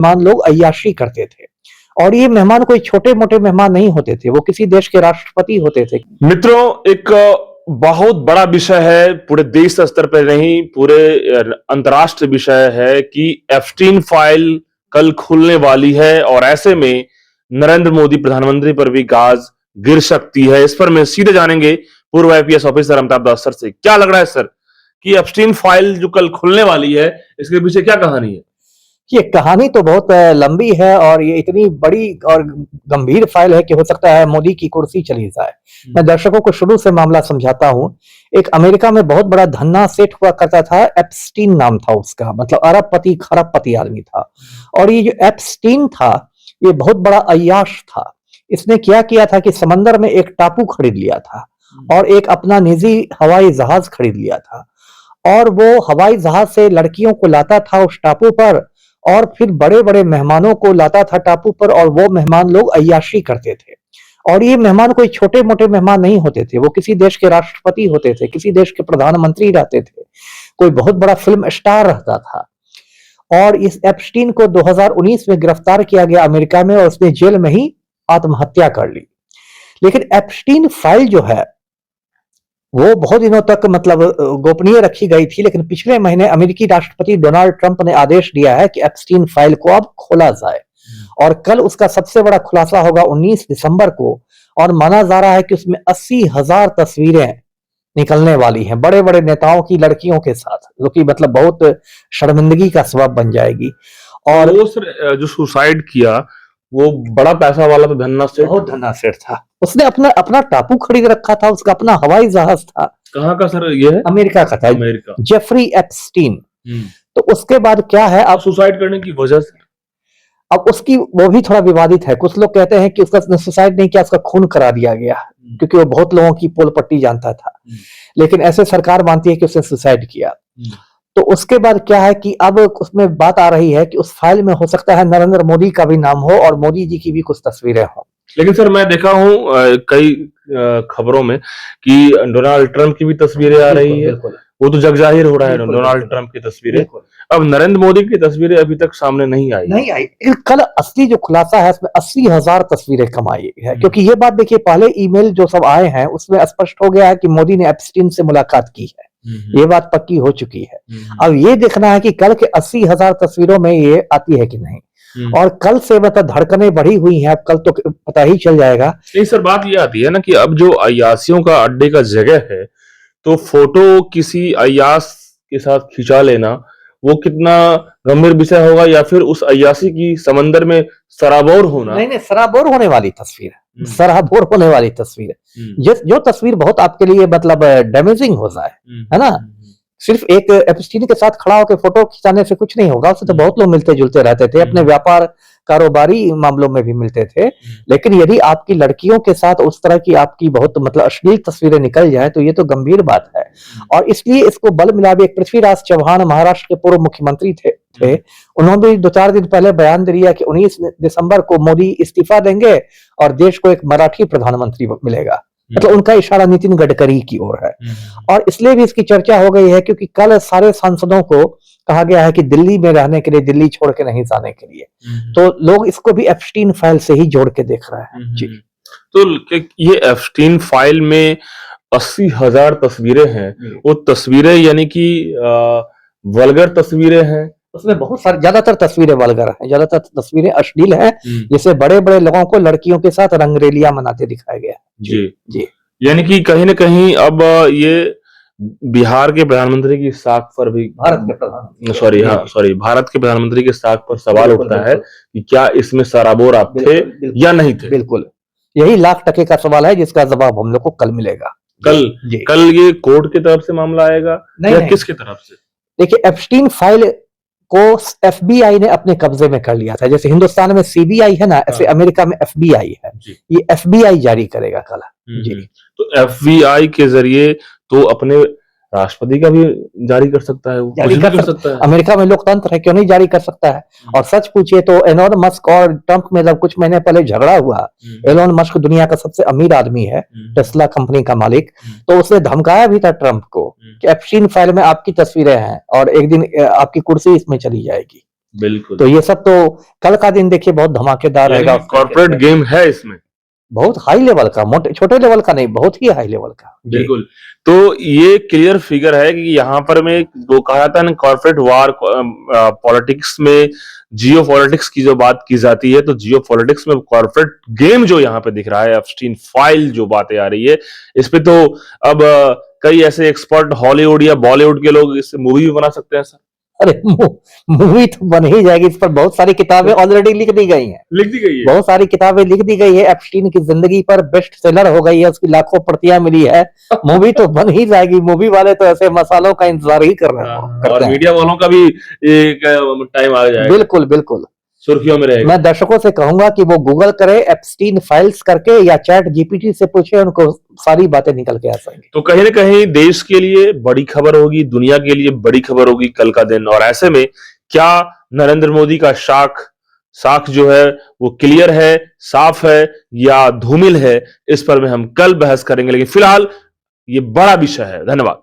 मेहमान लोग अय्याशी करते थे और ये मेहमान कोई छोटे मोटे मेहमान नहीं होते थे, वो किसी देश के राष्ट्रपति होते थे। मित्रों, एक बहुत बड़ा विषय है, पूरे देश स्तर पर नहीं पूरे अंतरराष्ट्रीय विषय है कि एप्स्टीन फाइल कल खुलने वाली है और ऐसे में नरेंद्र मोदी प्रधानमंत्री पर भी गाज गिर सकती है। इस पर मैं सीधे जानेंगे पूर्व आईपीएस ऑफिसर अमिताभ दास सर से। क्या लग रहा है सर कि एप्स्टीन फाइल जो कल खुलने वाली है, इसके पीछे क्या कहानी है? ये कहानी तो बहुत लंबी है और ये इतनी बड़ी और गंभीर फाइल है कि हो सकता है मोदी की कुर्सी चली जाए। मैं दर्शकों को शुरू से मामला समझाता हूँ। एक अमेरिका में बहुत बड़ा धन्ना सेठ हुआ करता था, एप्स्टीन नाम था उसका, मतलब अरबपति खरबपति आदमी था। और ये जो एप्स्टीन था ये बहुत बड़ा अय्याश था। इसने क्या किया था कि समंदर में एक टापू खरीद लिया था और एक अपना निजी हवाई जहाज खरीद लिया था और वो हवाई जहाज से लड़कियों को लाता था उस टापू पर और फिर बड़े बड़े मेहमानों को लाता था टापू पर और वो मेहमान लोग अय्याशी करते थे। और ये मेहमान कोई छोटे मोटे मेहमान नहीं होते थे, वो किसी देश के राष्ट्रपति होते थे, किसी देश के प्रधानमंत्री रहते थे, कोई बहुत बड़ा फिल्म स्टार रहता था। और इस एप्स्टीन को 2019 में गिरफ्तार किया गया अमेरिका में और उसने जेल में ही आत्महत्या कर ली। लेकिन एप्स्टीन फाइल जो है वो बहुत दिनों तक मतलब गोपनीय रखी गई थी, लेकिन पिछले महीने अमेरिकी राष्ट्रपति डोनाल्ड ट्रंप ने आदेश दिया है कि एप्स्टीन फाइल को अब खोला जाए और कल उसका सबसे बड़ा खुलासा होगा 19 दिसंबर को। और माना जा रहा है कि उसमें 80,000 तस्वीरें निकलने वाली हैं बड़े बड़े नेताओं की लड़कियों के साथ, जो कि मतलब बहुत शर्मिंदगी का सबब बन जाएगी। और वो सर जो सुसाइड किया वो बड़ा पैसा वाला तो धन्ना सेठ, बहुत धन्ना सेठ था। उसने अपना अपना टापू खरीद रखा था, उसका अपना हवाई जहाज था। कहाँ का सर ये है? अमेरिका का था, अमेरिका। Jeffrey Epstein. तो उसके बाद क्या है, अब सुसाइड करने की वजह से अब उसकी वो भी थोड़ा विवादित है। कुछ लोग कहते हैं कि उसका सुसाइड नहीं किया, उसका खून करा दिया गया क्योंकि वो बहुत लोगों की पोल पट्टी जानता था। लेकिन ऐसे सरकार मानती है कि उसने सुसाइड किया। तो उसके बाद क्या है कि अब उसमें बात आ रही है कि उस फाइल में हो सकता है नरेंद्र मोदी का भी नाम हो और मोदी जी की भी कुछ तस्वीरें हो। लेकिन सर मैं देखा हूँ कई खबरों में कि डोनाल्ड ट्रंप की भी तस्वीरें आ रही है, वो तो जग जाहिर हो रहा है डोनाल्ड ट्रंप की तस्वीरें। अब नरेंद्र मोदी की तस्वीरें अभी तक सामने नहीं आई। कल असली जो खुलासा है इसमें 80,000 तस्वीरें कमाई है, क्योंकि ये बात देखिए, पहले ईमेल जो सब आए हैं उसमें स्पष्ट हो गया है कि मोदी ने एप्स्टीन से मुलाकात की है, ये बात पक्की हो चुकी है। अब ये देखना है कि कल के 80,000 तस्वीरों में ये आती है कि नहीं। और कल से मतलब धड़कनें बढ़ी हुई हैं, अब कल तो पता ही चल जाएगा। नहीं सर, बात ये आती है ना कि अब जो अय्यासियों का अड्डे का जगह है, तो फोटो किसी अय्यास के साथ खिंचा लेना वो कितना गंभीर विषय होगा, या फिर उस अय्यासी की समंदर में सराबोर होना। नहीं, सराबोर होने वाली तस्वीर है, सराबोर होने वाली तस्वीर है। जो तस्वीर बहुत आपके लिए मतलब डैमेजिंग हो जाए, है ना। सिर्फ एक एप्स्टीन के साथ खड़ा होकर फोटो खिंचाने से कुछ नहीं होगा, उससे तो बहुत लोग मिलते जुलते रहते थे, अपने व्यापार कारोबारी मामलों में भी मिलते थे। लेकिन यदि आपकी लड़कियों के साथ उस तरह की आपकी बहुत मतलब अश्लील तस्वीरें निकल जाए तो ये तो गंभीर बात है। और इसलिए इसको बल मिला भी, एक पृथ्वीराज चौहान महाराष्ट्र के पूर्व मुख्यमंत्री थे, उन्होंने भी 2-4 दिन पहले बयान दिया कि 19 दिसंबर को मोदी इस्तीफा देंगे और देश को एक मराठी प्रधानमंत्री मिलेगा। मतलब उनका इशारा नितिन गडकरी की ओर है। और इसलिए भी इसकी चर्चा हो गई है क्योंकि कल सारे सांसदों को कहा गया है कि दिल्ली में रहने के लिए, दिल्ली छोड़ के नहीं जाने के लिए। तो लोग इसको भी एप्स्टीन फाइल से ही जोड़ के देख रहे हैं जी। तो ये एप्स्टीन फाइल में 80,000 तस्वीरें हैं, वो तस्वीरें यानी कि वल्गर तस्वीरें हैं? उसमें बहुत सारी, ज्यादातर तस्वीरें वल्गर हैं, ज्यादातर तस्वीरें अश्लील हैं, जिसे बड़े बड़े लोगों को लड़कियों के साथ रंगरेलिया मनाते दिखाया गया जी। यानी कि कहीं ना कहीं अब ये बिहार के प्रधानमंत्री की साख पर भी, भारत के प्रधानमंत्री की साख पर सवाल उठता है कि क्या इसमें सराबोर आप थे या नहीं थे। बिल्कुल, यही लाख टके का सवाल है जिसका जवाब हम लोग को कल मिलेगा। कल ये कोर्ट की तरफ से मामला आएगा या किसकी तरफ से? देखिए, एप्स्टीन फाइल को एफबीआई ने अपने कब्जे में कर लिया था। जैसे हिंदुस्तान में सीबीआई है ना, ऐसे अमेरिका में एफबीआई है। ये एफबीआई जारी करेगा कल जी। तो एफबीआई के जरिए तो अपने राष्ट्रपति का भी जारी कर सकता है, वो जारी कर सकता है। अमेरिका में लोकतंत्र है, क्यों नहीं जारी कर सकता है। और सच पूछिए तो एलोन मस्क और ट्रंप में जब कुछ महीने पहले झगड़ा हुआ, एलोन मस्क दुनिया का सबसे अमीर आदमी है, टेस्ला कंपनी का मालिक, तो उसने धमकाया भी था ट्रंप को कि एप्स्टीन फाइल में आपकी तस्वीरें हैं और एक दिन आपकी कुर्सी इसमें चली जाएगी। बिल्कुल। तो ये सब तो कल का दिन देखिए बहुत धमाकेदार रहेगा। कॉर्पोरेट गेम है इसमें। बहुत हाई लेवल का, मोटे छोटे लेवल का नहीं, बहुत ही हाई लेवल का। जी। बिल्कुल। तो ये क्लियर फिगर है कि यहाँ पर में वो कहा जाता है ना, कॉर्पोरेट वार, पॉलिटिक्स में जियो पॉलिटिक्स की जो बात की जाती है, तो जियो पॉलिटिक्स में कॉर्पोरेट गेम जो यहाँ पे दिख रहा है, एप्स्टीन फाइल जो बातें आ रही है, इस पे तो अब कई ऐसे एक्सपर्ट हॉलीवुड या बॉलीवुड के लोग इस मूवी भी बना सकते हैं सर। अरे मूवी तो बन ही जाएगी, इस पर बहुत सारी किताबें ऑलरेडी लिख दी गई हैं। लिख दी गई है। बहुत सारी किताबें लिख दी गई है, एप्स्टीन की जिंदगी पर बेस्ट सेलर हो गई है, उसकी लाखों प्रतियां मिली है। मूवी तो बन ही जाएगी, मूवी वाले तो ऐसे मसालों का इंतजार ही कर रहे हैं। और मीडिया वालों का भी एक टाइम आ जाएगा, बिल्कुल बिल्कुल सुर्खियों में रहेगा। मैं दर्शकों से कहूंगा कि वो गूगल करे एप्स्टीन फाइल्स करके, या चैट जीपीटी से पूछे, उनको सारी बातें निकल के आ जाएंगी। तो कहीं ना कहीं देश के लिए बड़ी खबर होगी, दुनिया के लिए बड़ी खबर होगी कल का दिन। और ऐसे में क्या नरेंद्र मोदी का साख जो है वो क्लियर है, साफ है, या धूमिल है, इस पर में हम कल बहस करेंगे। लेकिन फिलहाल ये बड़ा विषय है। धन्यवाद।